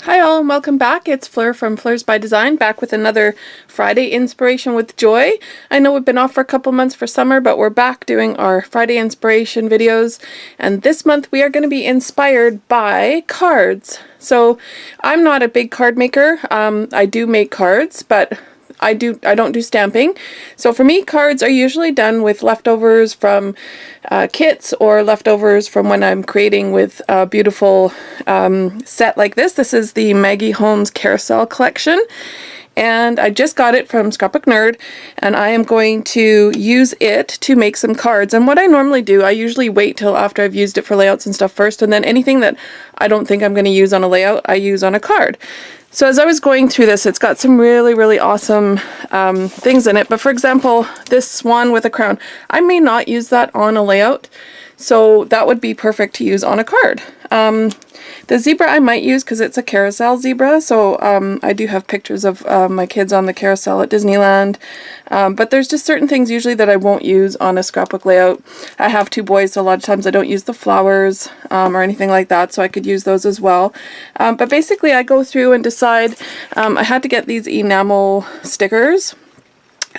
Hi all, and welcome back. It's Fleur from Fleursbydesign, back with another Friday inspiration with Joy. I know we've been off for a couple months for summer, but we're back doing our Friday inspiration videos, and this month we are going to be inspired by cards. So I'm not a big card maker. I do make cards, but I don't do stamping. So for me, cards are usually done with leftovers from kits or leftovers from when I'm creating with a beautiful set like this. This is the Maggie Holmes Carousel collection, and I just got it from Scrapbook Nerd, and I am going to use it to make some cards. And what I normally do, I usually wait till after I've used it for layouts and stuff first, and then anything that I don't think I'm going to use on a layout, I use on a card. So as I was going through this, it's got some really awesome things in it. But for example, this swan with a crown, I may not use that on a layout, so that would be perfect to use on a card. The zebra I might use because it's a carousel zebra, so I do have pictures of my kids on the carousel at Disneyland, but there's just certain things usually that I won't use on a scrapbook layout. I have two boys, so a lot of times I don't use the flowers or anything like that, so I could use those as well. But basically I go through and decide, I had to get these enamel stickers.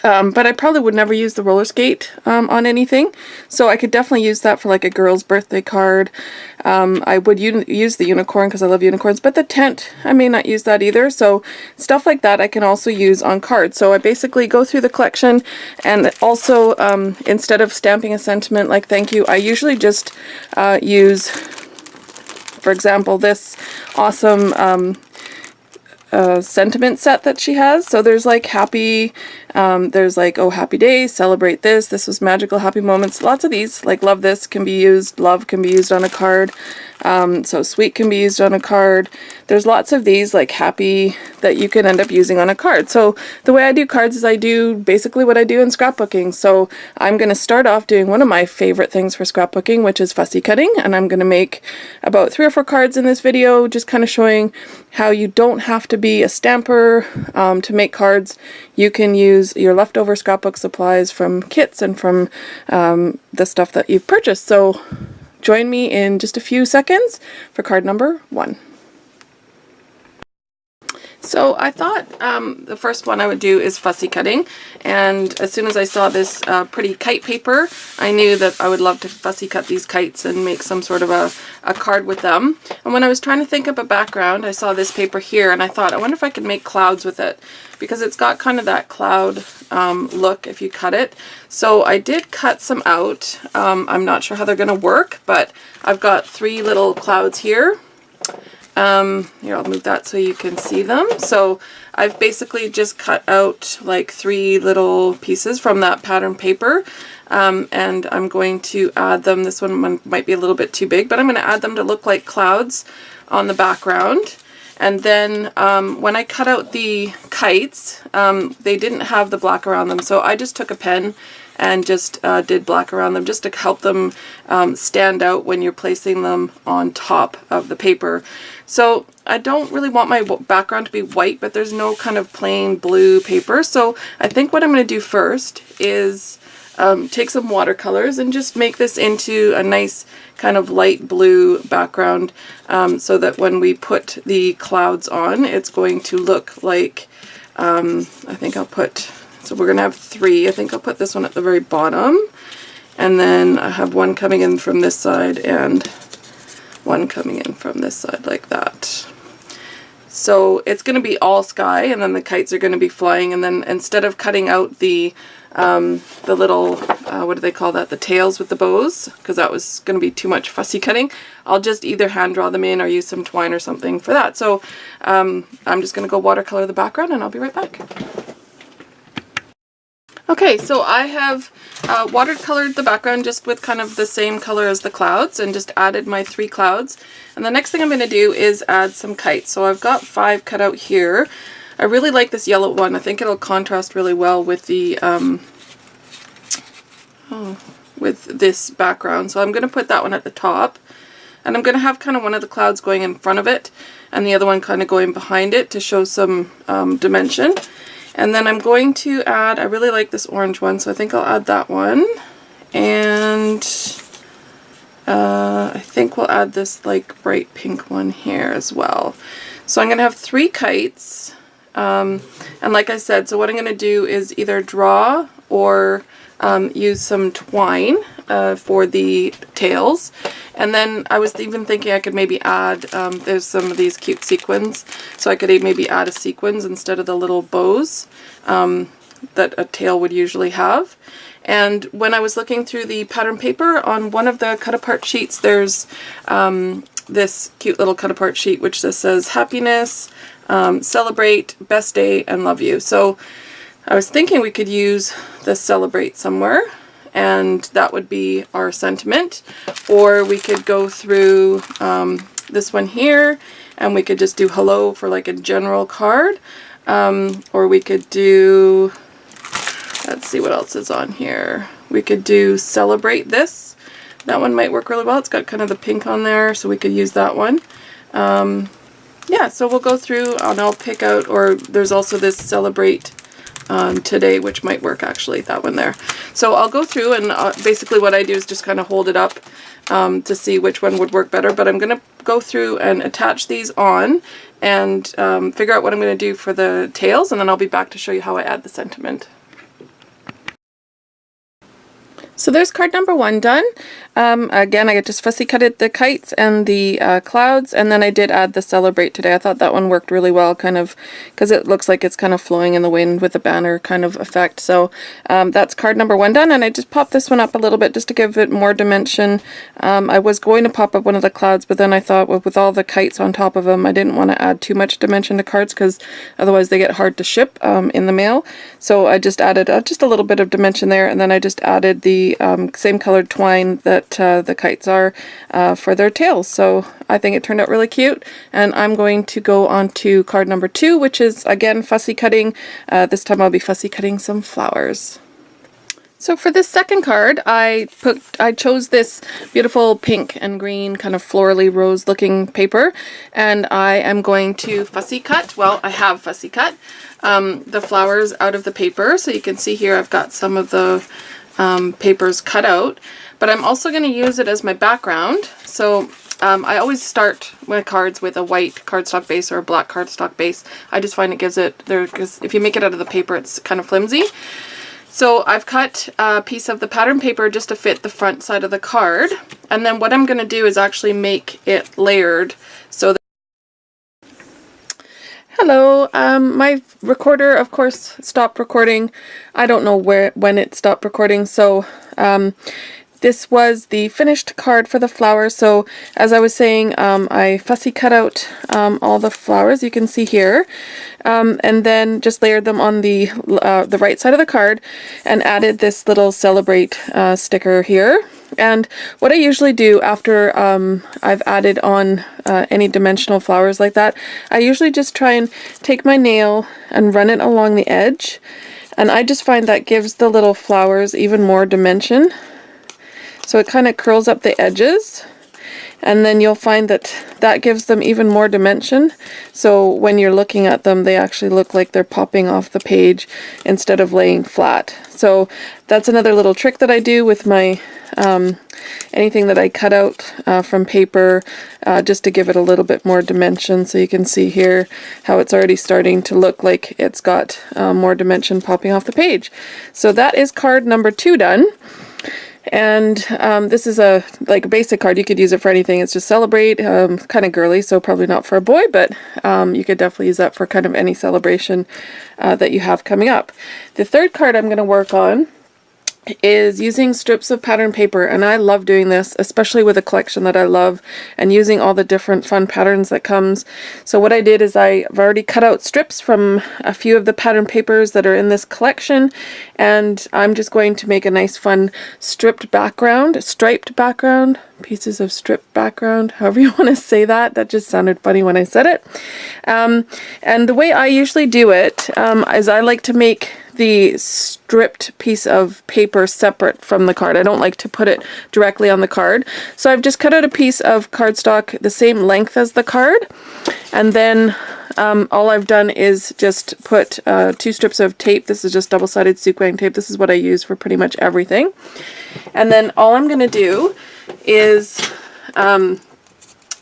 But I probably would never use the roller skate on anything, so I could definitely use that for like a girl's birthday card. I would use the unicorn because I love unicorns, but the tent, I may not use that either, so stuff like that I can also use on cards. So I basically go through the collection, and also instead of stamping a sentiment like thank you, I usually just use, for example, this awesome sentiment set that she has. So there's like happy, there's like, oh, happy day, celebrate this was magical, happy moments, lots of these, like love this can be used, love can be used on a card, so sweet can be used on a card. There's lots of these like happy that you can end up using on a card. So the way I do cards is I do basically what I do in scrapbooking. So I'm going to start off doing one of my favorite things for scrapbooking, which is fussy cutting, and I'm going to make about 3 or 4 cards in this video, just kind of showing how you don't have to be a stamper to make cards. You can use your leftover scrapbook supplies from kits and from the stuff that you've purchased. So join me in just a few seconds for card number 1. So I thought the first one I would do is fussy cutting, and as soon as I saw this pretty kite paper, I knew that I would love to fussy cut these kites and make some sort of a card with them. And when I was trying to think of a background, I saw this paper here, and I thought, I wonder if I could make clouds with it, because it's got kind of that cloud look if you cut it. So I did cut some out. I'm not sure how they're going to work, but I've got 3 little clouds here. Here, I'll move that so you can see them. So I've basically just cut out like 3 little pieces from that pattern paper, and I'm going to add them. This one might be a little bit too big, but I'm going to add them to look like clouds on the background. And then when I cut out the kites, they didn't have the black around them, so I just took a pen and just did black around them just to help them stand out when you're placing them on top of the paper. So I don't really want my background to be white, but there's no kind of plain blue paper. So I think what I'm going to do first is take some watercolors and just make this into a nice kind of light blue background, so that when we put the clouds on, it's going to look like, I think I'll put, so we're going to have 3. I think I'll put this one at the very bottom, and then I have one coming in from this side and one coming in from this side like that. So it's going to be all sky, and then the kites are going to be flying, and then instead of cutting out the little, what do they call that, the tails with the bows, because that was going to be too much fussy cutting, I'll just either hand draw them in or use some twine or something for that. So I'm just going to go watercolor the background, and I'll be right back. Okay, so I have watercolored the background just with kind of the same color as the clouds, and just added my 3 clouds. And the next thing I'm going to do is add some kites. So I've got 5 cut out here. I really like this yellow one. I think it'll contrast really well with the with this background. So I'm going to put that one at the top, and I'm going to have kind of one of the clouds going in front of it and the other one kind of going behind it to show some dimension. And then I'm going to add, I really like this orange one, so I think I'll add that one. And I think we'll add this like bright pink one here as well. So I'm going to have 3 kites, and like I said, so what I'm going to do is either draw or use some twine for the tails. And then I was even thinking I could maybe add, there's some of these cute sequins, so I could maybe add a sequins instead of the little bows that a tail would usually have. And when I was looking through the pattern paper, on one of the cut-apart sheets, there's this cute little cut-apart sheet which just says happiness, celebrate, best day, and love you. So I was thinking we could use the celebrate somewhere, and that would be our sentiment. Or we could go through this one here, and we could just do hello for like a general card. Or we could do, let's see what else is on here. We could do celebrate this. That one might work really well. It's got kind of the pink on there, so we could use that one. Yeah, so we'll go through and I'll pick out, or there's also this celebrate today, which might work actually, that one there. So I'll go through and basically what I do is just kind of hold it up to see which one would work better. But I'm going to go through and attach these on and figure out what I'm going to do for the tails, and then I'll be back to show you how I add the sentiment. So there's card number 1 done. Again, I just fussy cutted the kites and the clouds, and then I did add the celebrate today. I thought that one worked really well, kind of, because it looks like it's kind of flowing in the wind with a banner kind of effect. So that's card number 1 done, and I just popped this one up a little bit just to give it more dimension. I was going to pop up one of the clouds, but then I thought with all the kites on top of them, I didn't want to add too much dimension to cards because otherwise they get hard to ship in the mail. So I just added just a little bit of dimension there, and then I just added the same colored twine that the kites are for their tails. So I think it turned out really cute, and I'm going to go on to card number 2, which is again fussy cutting. This time I'll be fussy cutting some flowers. So for this second card, I chose this beautiful pink and green kind of florally rose looking paper, and I am going to fussy cut, well, I have fussy cut the flowers out of the paper. So you can see here I've got some of the papers cut out, but I'm also going to use it as my background. So I always start my cards with a white cardstock base or a black cardstock base. I just find it gives it there, because if you make it out of the paper, it's kind of flimsy. So I've cut a piece of the pattern paper just to fit the front side of the card, and then what I'm going to do is actually make it layered so that hello, my recorder of course stopped recording. I don't know when it stopped recording, so this was the finished card for the flowers. So as I was saying, I fussy cut out all the flowers you can see here, and then just layered them on the right side of the card and added this little celebrate sticker here. And what I usually do after I've added on any dimensional flowers like that, I usually just try and take my nail and run it along the edge, and I just find that gives the little flowers even more dimension. So it kind of curls up the edges, and then you'll find that that gives them even more dimension. So when you're looking at them, they actually look like they're popping off the page instead of laying flat. So that's another little trick that I do with my anything that I cut out from paper, just to give it a little bit more dimension. So you can see here how it's already starting to look like it's got more dimension popping off the page. So that is card number 2 done. And this is a basic card. You could use it for anything. It's just celebrate, kind of girly, so probably not for a boy, but you could definitely use that for kind of any celebration that you have coming up. The third card I'm going to work on is using strips of pattern paper, and I love doing this, especially with a collection that I love, and using all the different fun patterns that comes. So what I did is I've already cut out strips from a few of the pattern papers that are in this collection, and I'm just going to make a nice fun striped background, pieces of stripped background, however you want to say that. That just sounded funny when I said it. And the way I usually do it is I like to make the stripped piece of paper separate from the card. I don't like to put it directly on the card. So I've just cut out a piece of cardstock the same length as the card, and then all I've done is just put 2 strips of tape. This is just double-sided sequin tape. This is what I use for pretty much everything. And then all I'm going to do is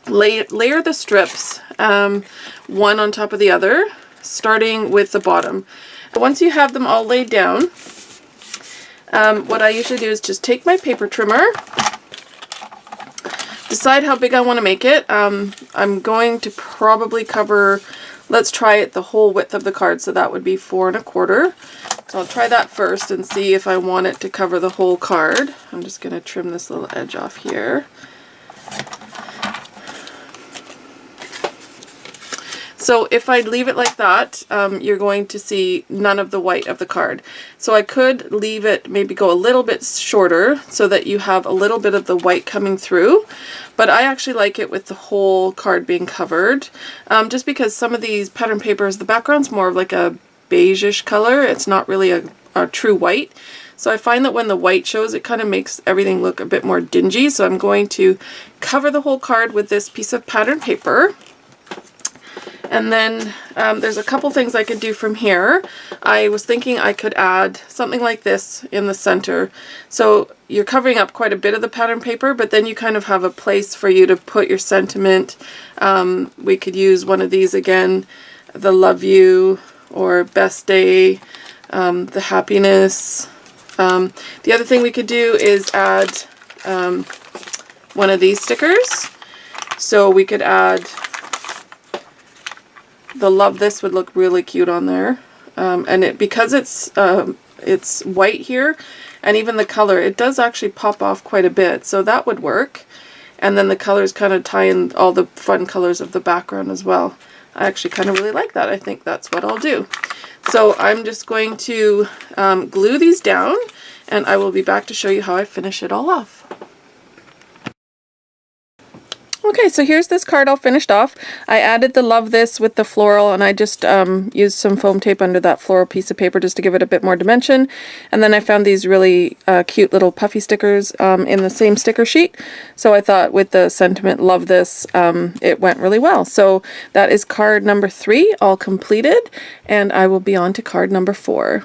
layer the strips one on top of the other, starting with the bottom. Once you have them all laid down, what I usually do is just take my paper trimmer, decide how big I want to make it. I'm going to probably cover, let's try it the whole width of the card, so that would be 4 1/4. So I'll try that first and see if I want it to cover the whole card. I'm just going to trim this little edge off here. So if I leave it like that, you're going to see none of the white of the card. So I could leave it, maybe go a little bit shorter so that you have a little bit of the white coming through. But I actually like it with the whole card being covered, just because some of these pattern papers, the background's more of like a beige-ish color. It's not really a true white. So I find that when the white shows, it kind of makes everything look a bit more dingy. So I'm going to cover the whole card with this piece of pattern paper. And then there's a couple things I could do from here. I was thinking I could add something like this in the center. So you're covering up quite a bit of the pattern paper, but then you kind of have a place for you to put your sentiment. We could use one of these again, the love you or best day, the happiness. The other thing we could do is add one of these stickers. So we could add the love this would look really cute on there, and because it's white here, and even the color, it does actually pop off quite a bit, so that would work. And then the colors kind of tie in all the fun colors of the background as well. I actually kind of really like that. I think that's what I'll do. So I'm just going to glue these down, and I will be back to show you how I finish it all off. Okay, so here's this card all finished off. I added the love this with the floral, and I just used some foam tape under that floral piece of paper just to give it a bit more dimension. And then I found these really cute little puffy stickers in the same sticker sheet. So I thought with the sentiment love this, it went really well. So that is card number 3 all completed, and I will be on to card number 4.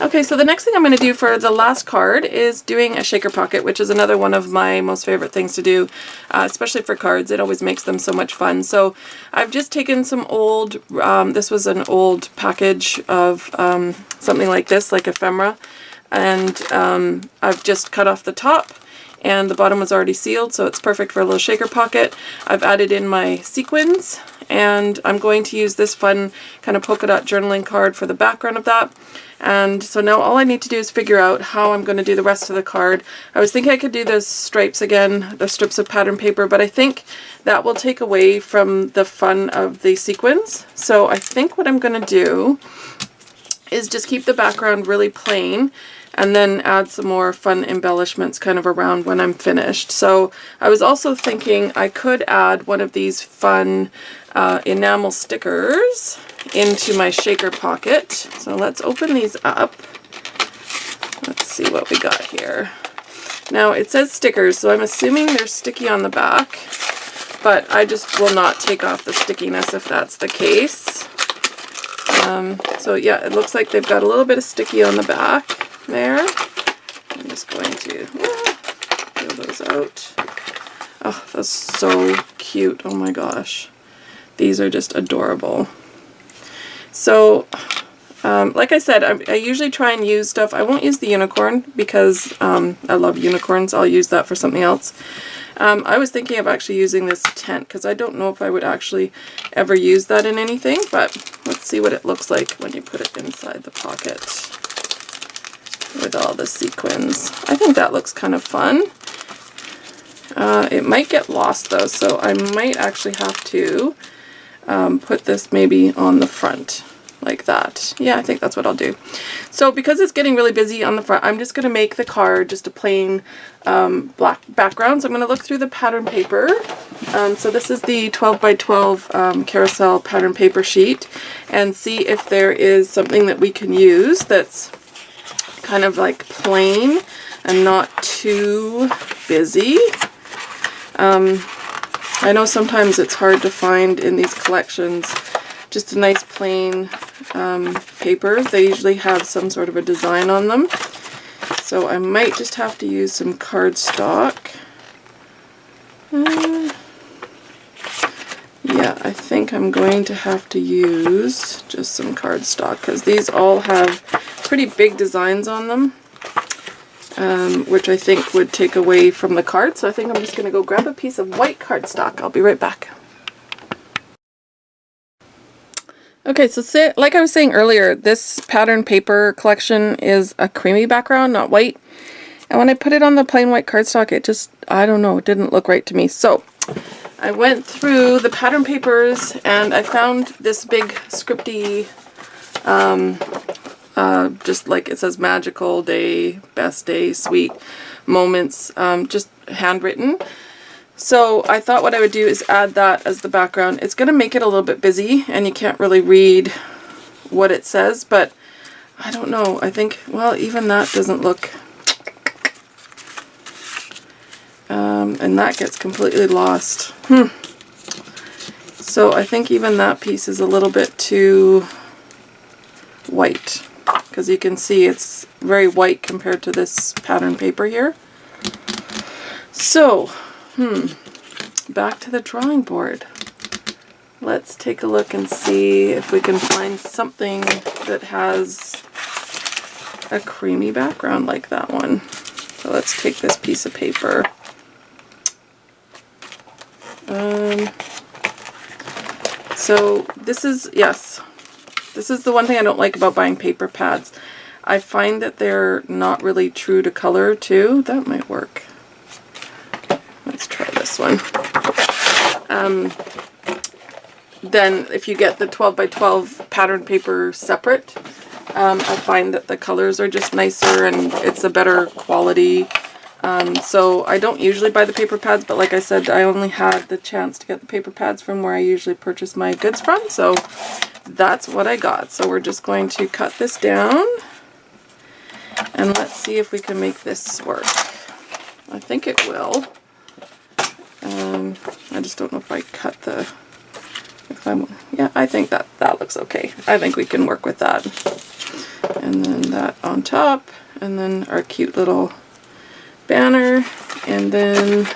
Okay, so the next thing I'm going to do for the last card is doing a shaker pocket, which is another one of my most favorite things to do, especially for cards. It always makes them so much fun. So I've just taken some old, this was an old package of something like this, like ephemera, and I've just cut off the top, and the bottom was already sealed, so it's perfect for a little shaker pocket. I've added in my sequins, and I'm going to use this fun kind of polka dot journaling card for the background of that. And so now all I need to do is figure out how I'm going to do the rest of the card. I was thinking I could do the stripes again, the strips of pattern paper, but I think that will take away from the fun of the sequins. So I think what I'm going to do is just keep the background really plain and then add some more fun embellishments kind of around when I'm finished. So I was also thinking I could add one of these fun enamel stickers into my shaker pocket. So let's open these up. Let's see what we got here. Now it says stickers, so I'm assuming they're sticky on the back, but I just will not take off the stickiness if that's the case. So yeah, it looks like they've got a little bit of sticky on the back there. I'm just going to peel those out. Oh, that's so cute. Oh my gosh. These are just adorable. So, like I said, I usually try and use stuff. I won't use the unicorn because I love unicorns. I'll use that for something else. I was thinking of actually using this tent because I don't know if I would actually ever use that in anything, but let's see what it looks like when you put it inside the pocket with all the sequins. I think that looks kind of fun. It might get lost though, so I might actually have to put this maybe on the front like that. Yeah, I think that's what I'll do. So because it's getting really busy on the front, I'm just going to make the card just a plain black background. So I'm going to look through the pattern paper. So this is the 12 by 12 carousel pattern paper sheet, and see if there is something that we can use that's kind of like plain and not too busy. I know sometimes it's hard to find in these collections just a nice plain paper. They usually have some sort of a design on them. So I might just have to use some cardstock. Yeah, I think I'm going to have to use just some cardstock because these all have pretty big designs on them, which I think would take away from the card. So I think I'm just going to go grab a piece of white cardstock. I'll be right back. Okay, so like I was saying earlier, this pattern paper collection is a creamy background, not white. And when I put it on the plain white cardstock, it just, I don't know, it didn't look right to me. So I went through the pattern papers and I found this big scripty, just like it says magical day, best day, sweet moments, just handwritten. So I thought what I would do is add that as the background. It's going to make it a little bit busy and you can't really read what it says, but I don't know. I think, well, even that doesn't look, and that gets completely lost. So I think even that piece is a little bit too white because you can see it's very white compared to this pattern paper here. So back to the drawing board. Let's take a look and see if we can find something that has a creamy background like that one. So let's take this piece of paper. So this is, yes, this is the one thing I don't like about buying paper pads. I find that they're not really true to color too. That might work. Let's try this one. Then if you get the 12 by 12 pattern paper separate, I find that the colors are just nicer and it's a better quality. So I don't usually buy the paper pads, but like I said, I only had the chance to get the paper pads from where I usually purchase my goods from. So that's what I got. So we're just going to cut this down and let's see if we can make this work. I think it will. I just don't know if I cut the, yeah, I think that looks okay. I think we can work with that. And then that on top, and then our cute little banner, and then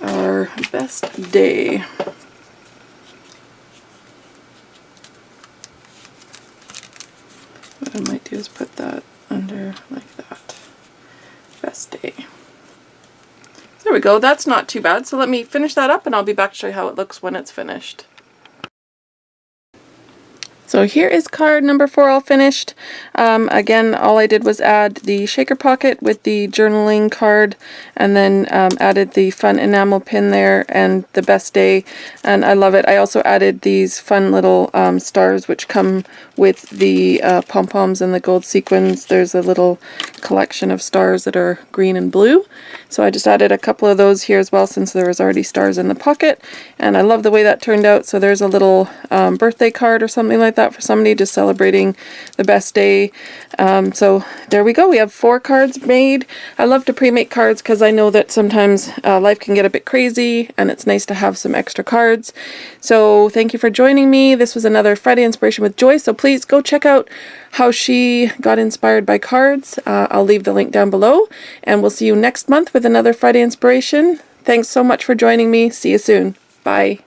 our best day. What I might do is put that under like that. Best day. There we go, that's not too bad. So let me finish that up and I'll be back to show you how it looks when it's finished. So here is card number 4 all finished. Again, all I did was add the shaker pocket with the journaling card and then added the fun enamel pin there and the best day, and I love it. I also added these fun little stars which come with the pom-poms and the gold sequins. There's a little collection of stars that are green and blue. So I just added a couple of those here as well since there was already stars in the pocket, and I love the way that turned out. So there's a little birthday card or something like that for somebody just celebrating the best day. So there we go. We have 4 cards made. I love to pre-make cards because I know that sometimes life can get a bit crazy and it's nice to have some extra cards. So thank you for joining me. This was another Friday Inspiration with Joy. So please go check out how she got inspired by cards. I'll leave the link down below, and we'll see you next month with another Friday Inspiration. Thanks so much for joining me. See you soon. Bye.